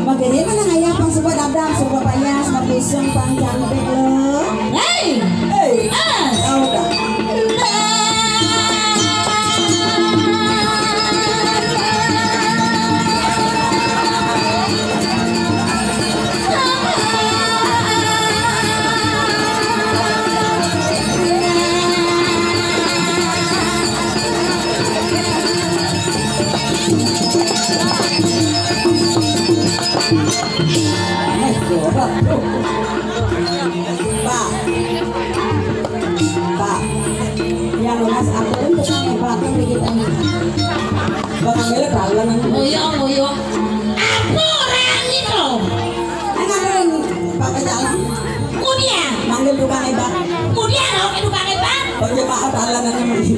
Maganda mana ngaya pang sebuah dadang sebuah payas mapisong pang cantik lo. Hey, Udah. Pak, yang lunas aku itu hebatnya kita nih. Bang Amel kalah nanti. Moyo. Aku orang itu. Enggak Pak Kejalan. Kemudian, Manggil tukang hebat. kemudian oke tukang hebat. Bagi Pak kalah nanti.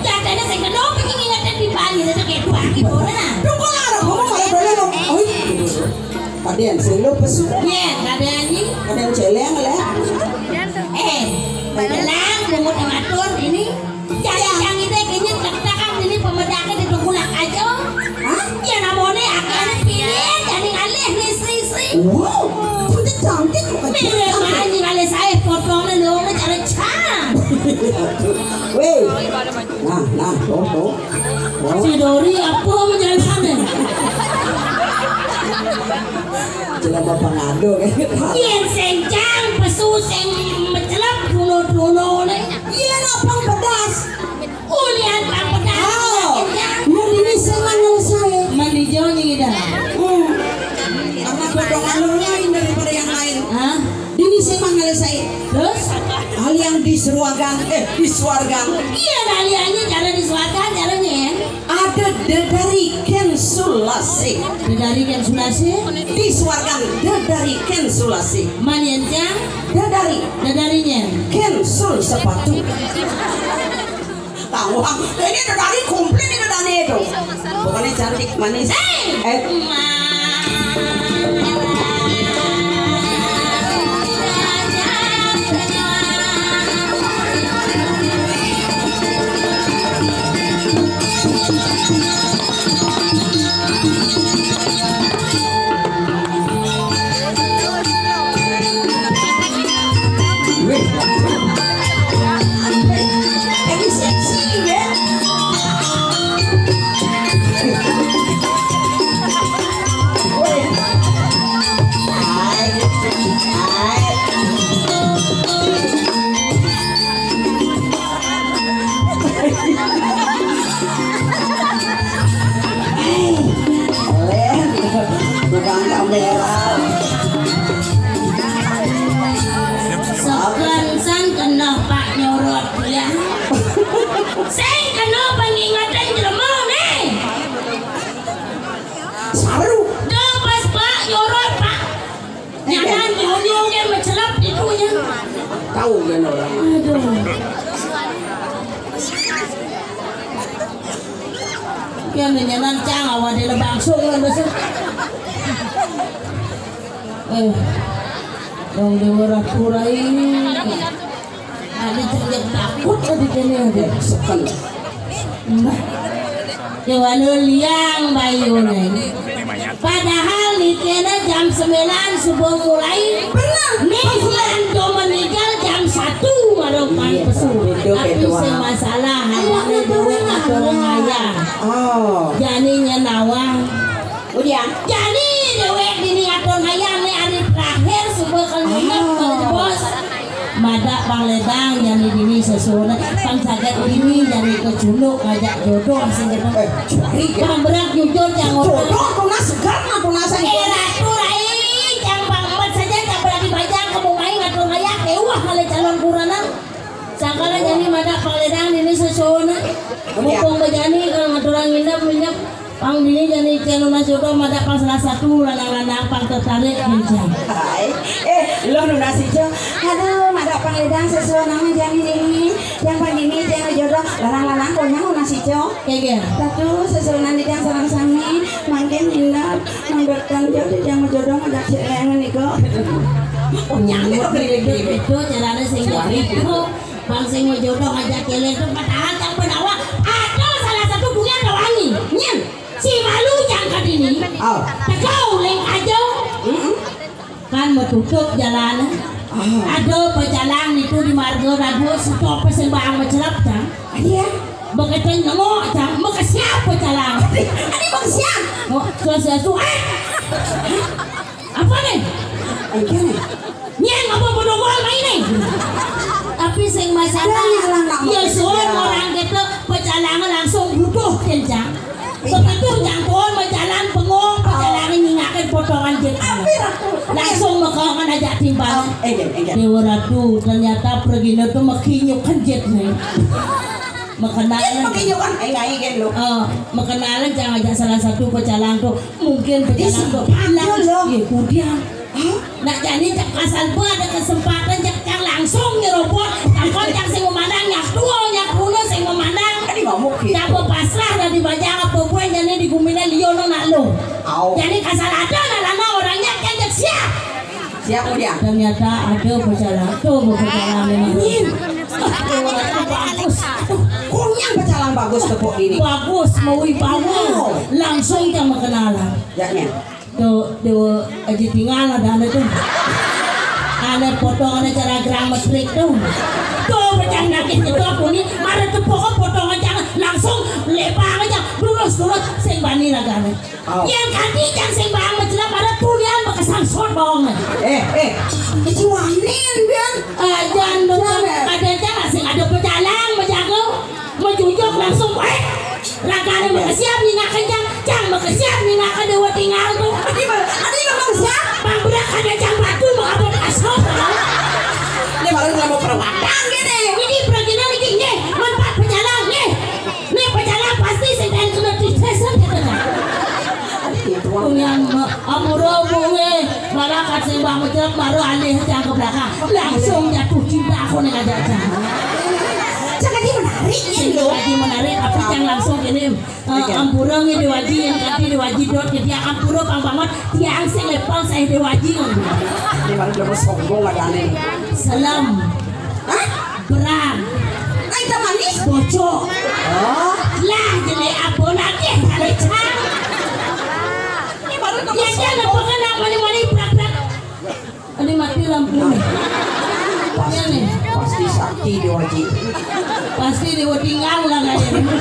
Jadinya saya kenal pengen ingatan di Bali, tapi kayak dua gitu nah. Tunggu lah, ngomong malah boleh dong. Oh, kalian selalu pesu. Iya, kadang-kadang Kalian celeng lah. Benelang lumut amatur ini. Jadi yang itu kayaknya cektakan ini pemedaknya di tungkulak aja. Hah? Ya namanya akan pilih jadi ngalih nih sisi. Wow, itu cantik kok. Pilih anjing ngalih saya potongnya dong cara cang. Weh, nah, tuh. Si Dori apa menjalannya? Tidak bapak ngado kan? Yen senjang pesu seng mencelap duno nih. Iya, lapang pedas. Ulian pang pedas. Yang ini semangat saya. Mandi jauh nih dah. Karena potongan lu lain daripada yang lain. Hah? Ini semangat saya. Terus? Hal yang disuargan. Iya naliannya cara disuakan caranya ya. Ada dari Ken Sulasi. Dari kan sulasi. Disuargan dari Ken Sulasi. Maniancang. Dari Dadarinya. Ken Sul sepatu. Tahu ini dari komplit ini dari itu. Pokoknya cantik manis. Sekensan kena Pak nyorot ya. Saya kena pengingatan jelema nih. Saru. Dah pas Pak nyorot Pak. Jangan nyonyong dia mencelap itunya. Tahu kan orang. Aduh. Kian nyanan cang awak dia langsung lah besok. Dong dewa pura ini. Ada cerita takut tadi kene ada Sekali. Dewa liang bayu nih. Padahal nikahnya jam 9 subuh mulai. Benar. Nih Anto meninggal jam 1 marokan pesu. Tapi masalah hanya duit orang kaya. Oh. Janinya nawang. Udah. Jadi dewek dini aton hayang nih hari terakhir sebuah kalimat bos. Madak pangledang jadi dini sesuatu pang saget dini jadi kecunuk ngajak jodoh asing kita. Bang berat jujur jangan Jodoh tunas segar na tunasan. ratu rai yang banget saja tak berani bajang kamu main ngatur hayang wah kali calon kuranan. Sangkala jadi madak pangledang dini sesuatu. Mumpung bejani kalau ngaturang ngindap minyak pang dini jadi channel jodoh madak pang salah satu lanang-lanang pang tertarik bincang. Lo nu nasi jo Aduh, ada pangledang sesuatu nama jami ini, yang pagi ini jangan jodoh, larang-larang punya nasi cok. Kayak Satu sesuatu nanti yang sarang sami, makin indah, memberkan jodoh yang jodoh ada celengan iko. nyambut itu caranya sing itu bang sing mau jodoh ngajak kele itu padahal yang penawa ada salah satu bunga wangi nyen si malu yang kadini tekau leng aja kan mau tutup jalan ada pejalan itu di marga radio stop sembang mencelap cang Iya. begitu nengok cang mau ke siapa jalan Ini mau siap. oh sesuatu apa nih Ayo. nyen apa bodoh gol main nih tapi sing masalah ya soal orang gitu pecalangan langsung butuh kencang begitu jangkauan berjalan pengong pecalangan nyingakan potongan jet langsung mekangan aja timbang Dewa Ratu ternyata pergi itu makinyukan jet nih Makenalan makenalan jangan aja salah satu pecalang tuh mungkin pecalang tuh ya kemudian nak jadi cak asal pun ada kesempatan cak langsung nyerobot takut cak sing memandang nyak tua nyak kuno sing memandang cak pasrah dan dibaca apa pun jadi digumina liono nak lo jadi kasal ada lama orangnya kan cak siap kemudian ternyata ada pecalang tuh pecalang memang bagus kunyang pecalang bagus tepuk ini bagus mau bagus langsung cak makenalan tuh aja tinggal ada tuh ada potongan cara grametrik tuh macam nakit itu aku nih marah tuh pokok potongan jangan langsung lebar aja lurus sing bani lagane yang kaki yang sing bang menjelang pada tulian bekesan short bawang kecuanin biar jangan dong ada jangan sing ada pecalang menjaga menjujur langsung lagane makasiap nih nak kencang jang makasiap nih nak dewa tinggal tuh adi memang siap bang berak ada jang batu mengabot asal ini baru nggak mau perwadang gini ini perginya ini nih manfaat pecalang nih pecalang pasti sedang kena ditesan gitu kan yang amuro bunge malakat sembah menjelak baru alih jang ke belakang langsung jatuh cinta aku nih ngajak jangan lagi menarik tapi yang langsung ini ampurongnya diwaji yang kaki diwaji dot jadi ampuro pang banget tiang sing lepang saya diwaji ini baru udah sombong ada aneh salam berang kita manis bocok lah jadi apa lagi kali cang ini baru kamu ya jangan lepakan nak mani-mani prak-prak ini mati lampu ya nih pasti sakti diwaji pasti dewa tinggal lah kayaknya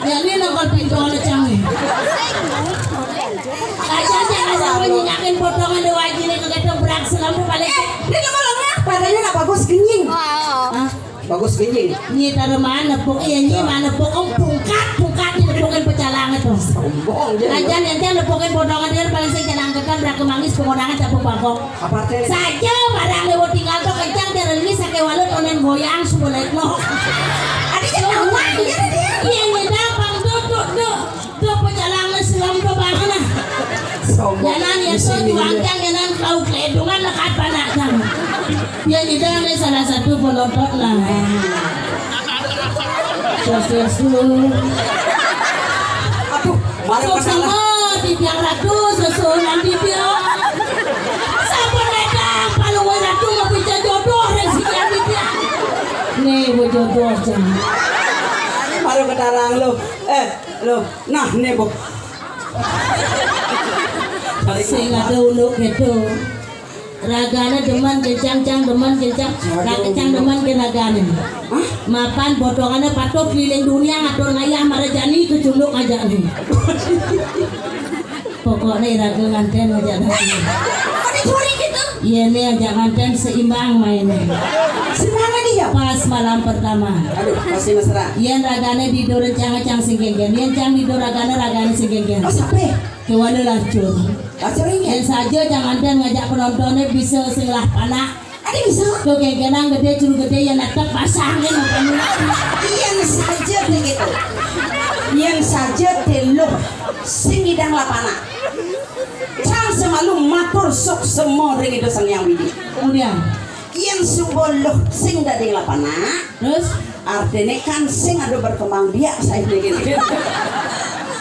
ya ini nangkal pintu oleh canggih aja jangan menyinyakin potongan dewa ini kegetok berak selamu balik ini lama-lama padanya nggak bagus kenying bagus kenying ini taruh mana pok iya ini mana pokok pungkat ini pokokin pecalangan tuh sombong aja nanti lepokin potongan dia paling sing kenangketan berak kemangis pengonangan capuk bakok saja barang dewa tinggal tuh kencang dia ini sakit walut onen goyang sebelah no adiknya tahuan iya nyedap bang tuh pecalangan selam tuh banget jalan ya tuh tuangkan jalan kau keledungan lekat panak kan ya nyedap ini salah satu penonton lah aduh baru masalah di tiang ratu sesuatu di tiang siapa datang kalau ratu nggak bisa jodoh resiko di tiang nih buat jodoh jangan baru kedarang lo nah nih bu sing ada uluk gitu ragana deman kencang deman kencang deman ke ragana mapan potongannya patok keliling dunia ngatur ngayah marajani kecunduk aja nih pokoknya raga nganten aja kok dicuri gitu iya nih aja nganten seimbang mainnya semangat dia pas malam pertama aduh masih mesra iya ragana di do rencang sing genggen iya cang di do ragana sing genggen oh sampai kewana lacur lacurinnya yang saja jangan dan ngajak penontonnya bisa singlah panak ada bisa tuh gengenang gede curu gede yang natap pasangin yang saja begitu yang saja teluk sing hidang lapana cang semalu matur sok semua ring itu sang yang widi. Kemudian Yen suboloh sing dadi lapana. terus Artinya kan sing ada berkembang biak saya begini.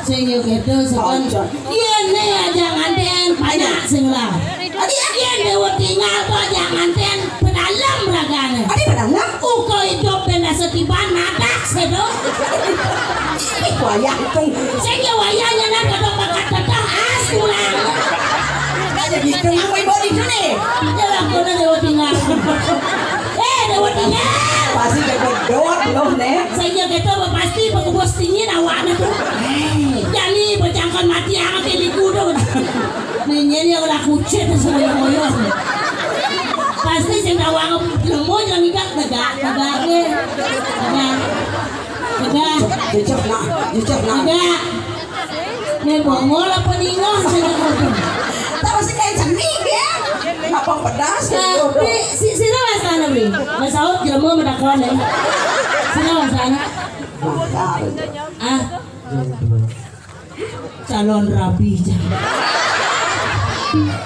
sing yo gitu sepan yen ne jangan ten banyak sing lah. Adi yen dewe tinggal kok jangan ten pedalam ragane. Adi pedalam Uko hidup benda setiban nadak sedo. wayang teng. Sing yo wayahnya nak kadang bakat tetah asulang. Jadi tengah way body kene. Jalan kono dewe tinggal. Dewe tinggal. Pasti kedot loh ne. Saya gitu pasti pekebos tingin awaknya tuh. Jadi berjangkau mati amat di kudo. Nyanyi yang udah kucet semua koyos. Pasti saya awak lemu yang ikat tegak ke. Tegak. Jejak nak. Tegak. Ini bongol apa ningoh saya kudo. Tak pasti kayak ceming ya. Ngapang pedas. Tapi sini masana beli. Masaut jelema medakon ya. Sini masana. Ah. Calon rabi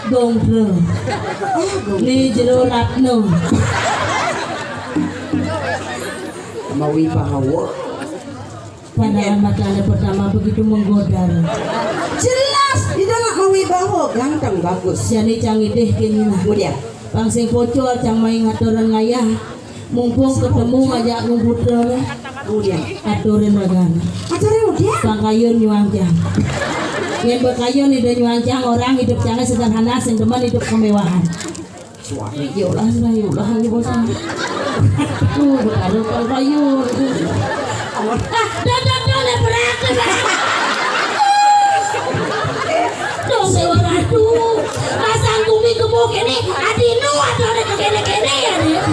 dongre ni jero ratno Mawi bahawa pandangan matanya pertama begitu menggoda. jelas tidak nak mawi bahawa ganteng bagus. Jadi canggih deh kini lah. Kemudian Bang sing pocor cang main ngatoran ngayah. Mumpung ketemu ngajak ngumputre kemudian aturin ragana. acaranya udah. Bang kayun nyuangjang. Yang berkayun hidup nyuangjang orang hidup jangan sederhana sing demen hidup kemewahan. Suami Yolah ini bosan. Tuh berkayun kayun. Don berak. Dong sewa ratu. Pasang bumi gemuk ini adinu atau ada kene-kene ya dia.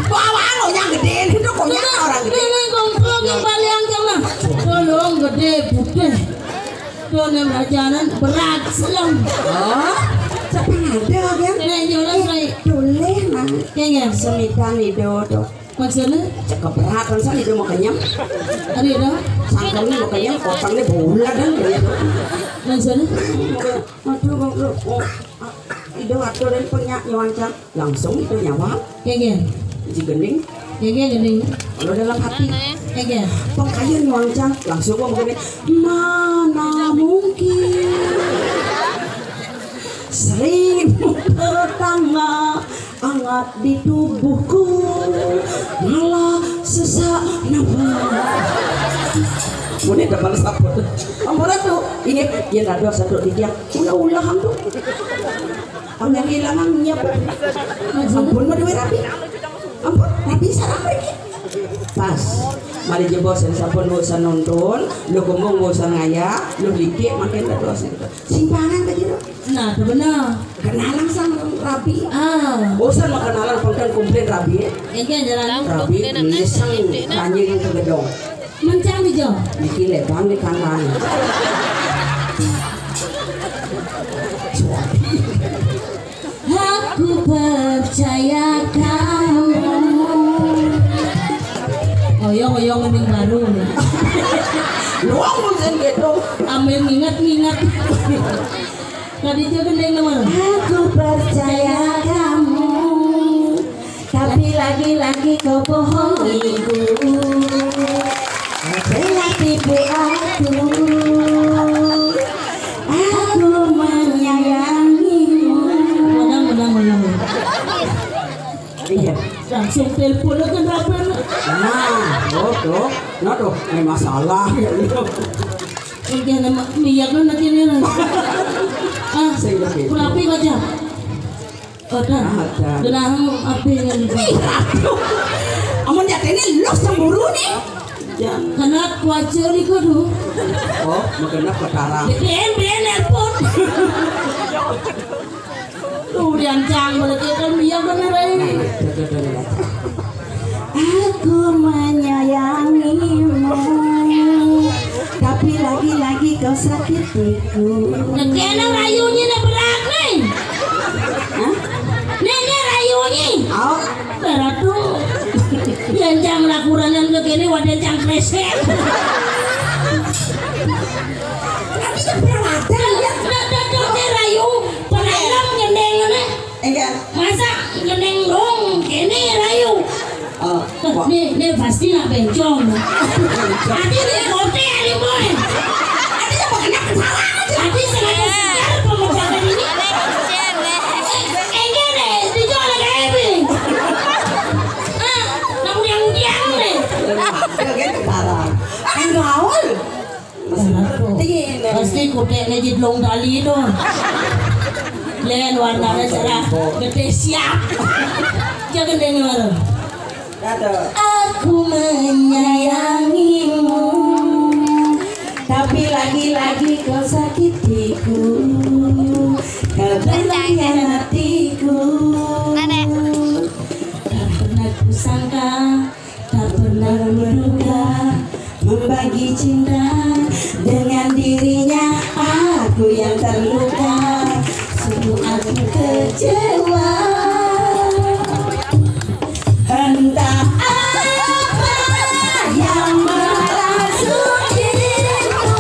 bawa lo yang gede itu kok yang orang gede. Ini gongkrong yang paling jangan. Tolong gede putih. Tuh yang rajanan berat selang. Oh, sepeda kan? Nih jelas nih. Boleh mah. Kayaknya Semitan itu tuh. maksudnya Cakep berat kan sana itu mau kenyang. ada dah. Sangkangnya mau kenyang, potongnya bulat kan gitu. Maksudnya Aduh, bang, itu aturan penyak nyawancang langsung itu nyawa. kayaknya Jigening gede. kalau dalam hati Kayaknya pengkayun nyawancang langsung gua begini. Mana mungkin 1000 pertama hangat di tubuhku malah sesak nafas. Kemudian dapat sabut. Ampun tuh, ingat dia ada satu di tiang ulah-ulah tuh. Am yang hilangannya ampun mah duit rapi. Ampun rapi sarang pergi. Pas mari jebos sampun gak usah nonton, lu ngomong gak usah ngaya, lu dikit makin terus gitu. Simpangan tadi tuh. nah itu benar. Kenalan sama rapi. Bosan Mah kenalan pangkan komplit rapi. kayaknya jalan Rapi nisang kanjing ke gedong. mencang di jauh. Dikile bang di kanan. Aku percaya kamu. Oyong mending baru nih. Luang musim gitu. Ambil nginget. Tadi juga gendeng nomor. Aku percaya kamu, tapi lagi-lagi kau bohongiku. Telah tipu aku menyayangimu. Menang. Iya. Langsung telepon kan rapen. Tuh, ini masalah. Kayaknya nama minyak lu nanti nih. Kulapi aja. Gelang api yang Amun jatuh ini lo cemburu nih. karena kuacer di kudu. Oh, makanya perkara. BN airport. Tuh diancang mereka kan minyak bener ini. Aku menyayangimu, tapi lagi-lagi kau sakitiku. Kena rayunya na berat nih. Nenek rayunya. Oh, Beratu. Diancang lakuran yang begini wadah cang kresek. tapi kan perawatan ya. Rayu Nih pasti nak bencong. Adi nih kote ali boy. Adi sama kena kesalahan. Adi sengaja segar pemecahkan ini. Enggak deh, dijual lagi Ebi. Namun yang nih. Kaget parah. Ang gaul. Pasti kote ngejit long dali itu. Len warnanya cerah, gede siap. Jangan dengar. Aku menyayangimu, tapi lagi-lagi kau sakitiku, kau mengkhianatiku. Tak pernah kusangka, tak pernah menduga, membagi cinta dengan dirinya. Aku yang terluka, sungguh aku kecewa. Entah apa yang merasuk dirimu,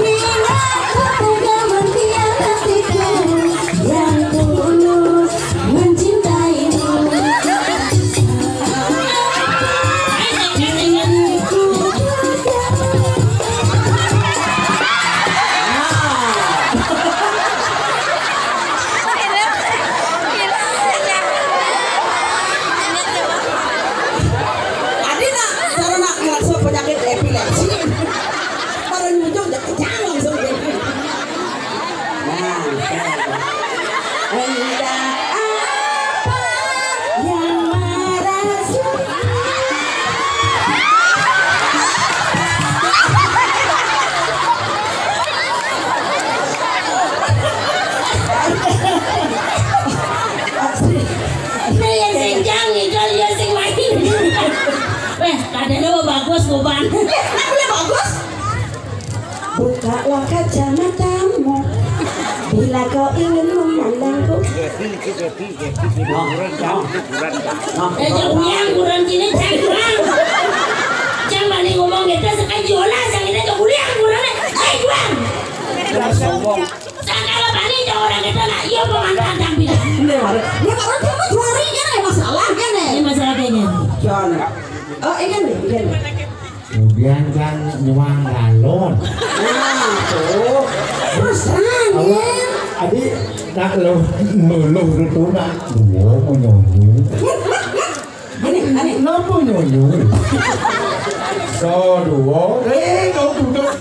hingga kau tega mengkhianatiku yang tulus mencintaimu. Penyakit epilepsi baru nyucuk udah kejang langsung deh. Nah, entah apa yang merasuk. Ini yang senjang nih, kalau yang sing main. Kadang-kadang bagus beban. Aku bagus. Bukalah kacamatamu bila kau ingin memandangku. Jauh yang kurang sini kurang. Jangan balik ngomong kita sekali jolas yang kita jauh yang kurang. Kurang. Kalau balik jauh orang kita nak iya pemandangan yang bilang. Ya kalau dia mah juarinya nih masalah kan nih. Ini masalah kayaknya. Jangan. Oh ikan nih. Kemudian kan nyuang galon. Nah tuh. Pesan ya. Adik tak lo ngeluh itu nak dua mau nyonyu. Aneh. Kenapa nyonyu? So dua. Kau duduk.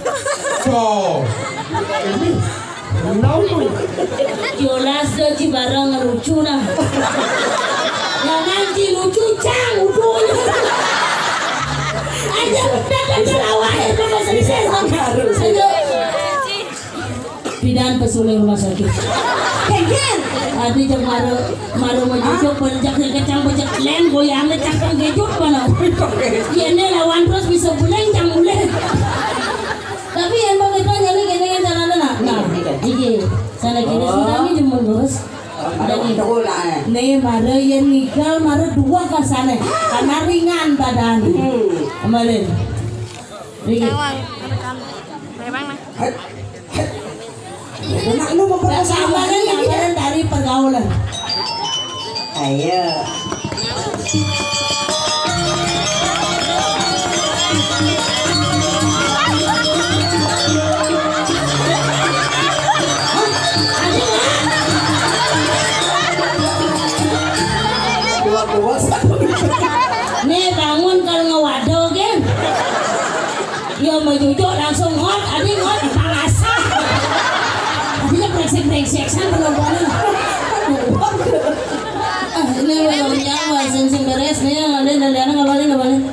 So. Kenapa? Jolas do Cibarang ngelucu nah. Yang nanti lucu cang udunya. Aja datang selawah itu masa disesang. Pidan pesulih rumah sakit. Kengken. Adi jeng maru mau jujuk penjak kecang penjak lem goyang cakang gejut mana. Ini lawan terus bisa buleng cang buleng. Tapi yang mau kita nyali kene cara nak. Nah, iki sana kini sudah ni jemur bos. Nih maru yang nikal maru dua ke sana karena ringan badan. Amalin. Ringan. Gambaran dari pergaulan. Ayo. Nih bangun kalau ngewado kan. Ya mau jujur langsung ngot, adik ngot palasa. Adiknya brengsek-brengsek sama penontonnya. Ini belum nyawa, sing beres nih, ada nggak balik. Nah.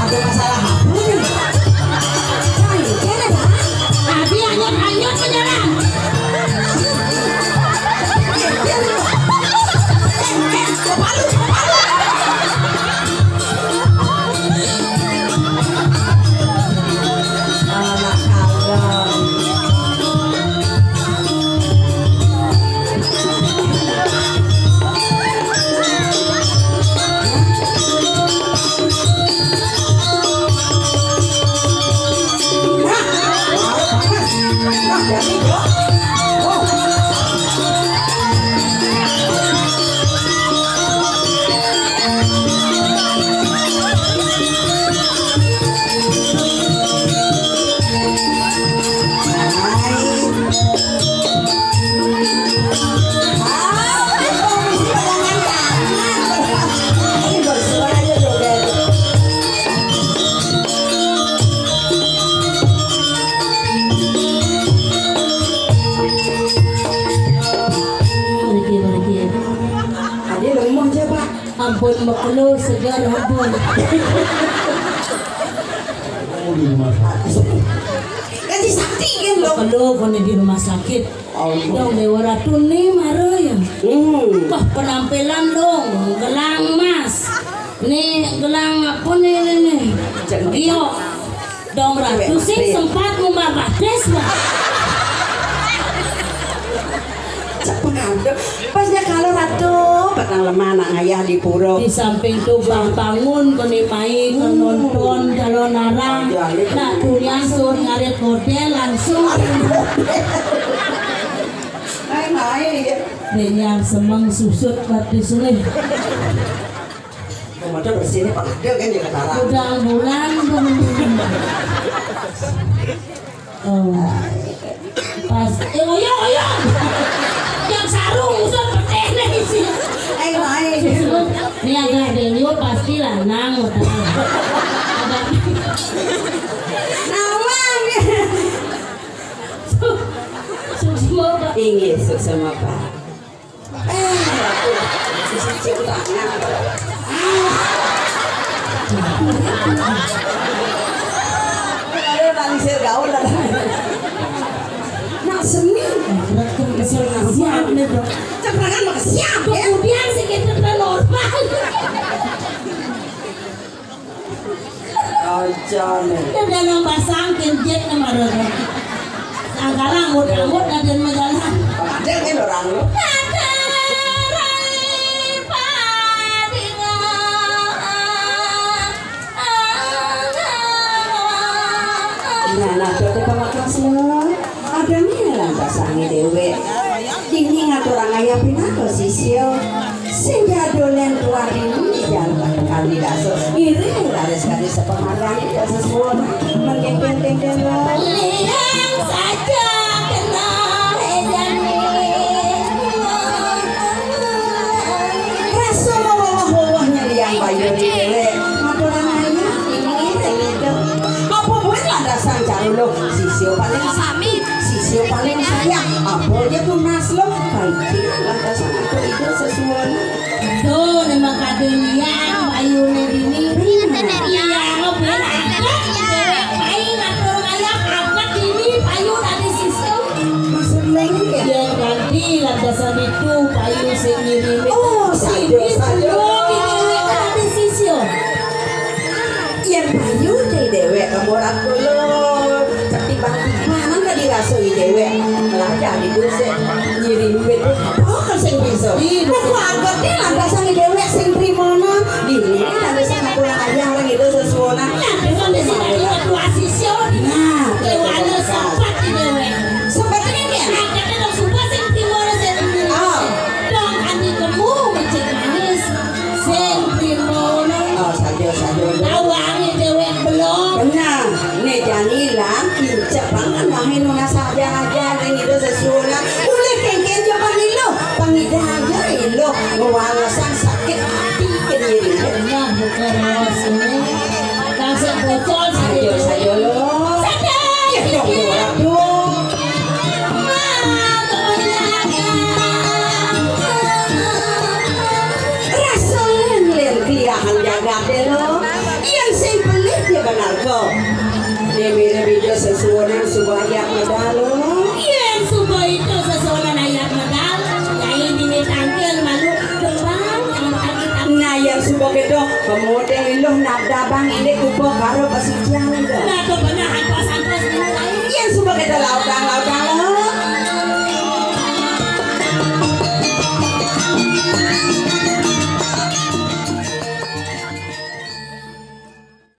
Ada masalah apa nih? Baklo segar hubun. Oh, di rumah sakit. Kan si sakti kan lo. Baklo kono di rumah sakit. Dong Dewa Ratu nih marah ya. Wah penampilan dong, gelang emas. Nih gelang apa nih? Iyo. Dong Ratu sih sempat ngumbar des lah. Pengaduk. Pasnya kalau Ratu petang lemah anak ayah di puro. Di samping tuh bangun koni mai nonton kalau narang. Nah dunia sur ngarit model langsung. Hai. Dengan semang susut batu sungai. Motor bersih nih pengaduk kan juga tara. Udah bulan oh. Pas oyo yang sarung usah peteh nih sih. Hai. Ini agak delu pasti lanang utang. Nawang. Semua Ingin sama Pak. Sisi utangnya. Ada tangsir gaul ada. Nak seni. siap nih bro. Ceprakan mah siap ya. Kemudian sih kita normal. Ojone. Udah nambah sangkin jet nama roda. Angkalang mut-mut dan megalang. Ada kan orang lu. Nah, coba bawa kelas lo. Ada nih lah basangi dewe. Dini ngatur orang ayah pinako sisio. Sehingga dolen tua ini jangan kali daso. Iri garis-garis sepemarang ini sesuatu. Mengkeng-keng lo. Liang saja kena hedani. Rasa bawah-bawahnya liang bayu di dewe. Ngatur orang ayah ini itu. Apa buat lah dasar carulo. Sisio paling samit. Sisio paling sayang. Apa dia tuh nas lo. Baiknya lah dasar itu sesuatu. Tuh memang kadelian bayune dini. Iya ngobrol angkat. Cewek main ngatur ayam angkat dini payu dari sisio. Maksudnya ini ya. Dia ganti landasan itu payu sendiri. Oh, saja. Dari sisio. Yang bayu deh dewe kemorak dulu. Tapi mana nggak dirasoi dewe. Melajah di duse. Nyirim duit. Oh, kan sing bisa. Aku anggap dia landasan dewe sing primono. Dini landasan aku yang ayah orang itu sesuatu. Nah, besok di sini ada dua sisio. Nah, Kewana sempat di dewe. sempat ini ya. Angkatnya dong sempat sing timur sendiri. Oh. Dong andi kemu mencet manis. Sing timur. Oh, saja. Tawangi dewe belum. Benar, nih janilan kincap banget mahin nuna saja aja yang itu sesuatu. Boleh kengken jo pangilo, pangida aja ilo, ngewalasan sakit hati kendiri. Nah, bukan ros ini. Kasih bocor Sayo lo. Ya dong orang tuh. Rasulin len keliahan jaga deh lo. Yang saya beli dia benar kok. Lebih jo sesuatu supaya medalo. Yang subuh itu sesuatu ayat medal. Yang ini tangkil malu kembang yang makan kita. Nah yang subuh itu kemudian lo nada bang ini kupo karo pasijang itu. Nah, kebenaran pas-pas mulai. Yang subuh itu lautang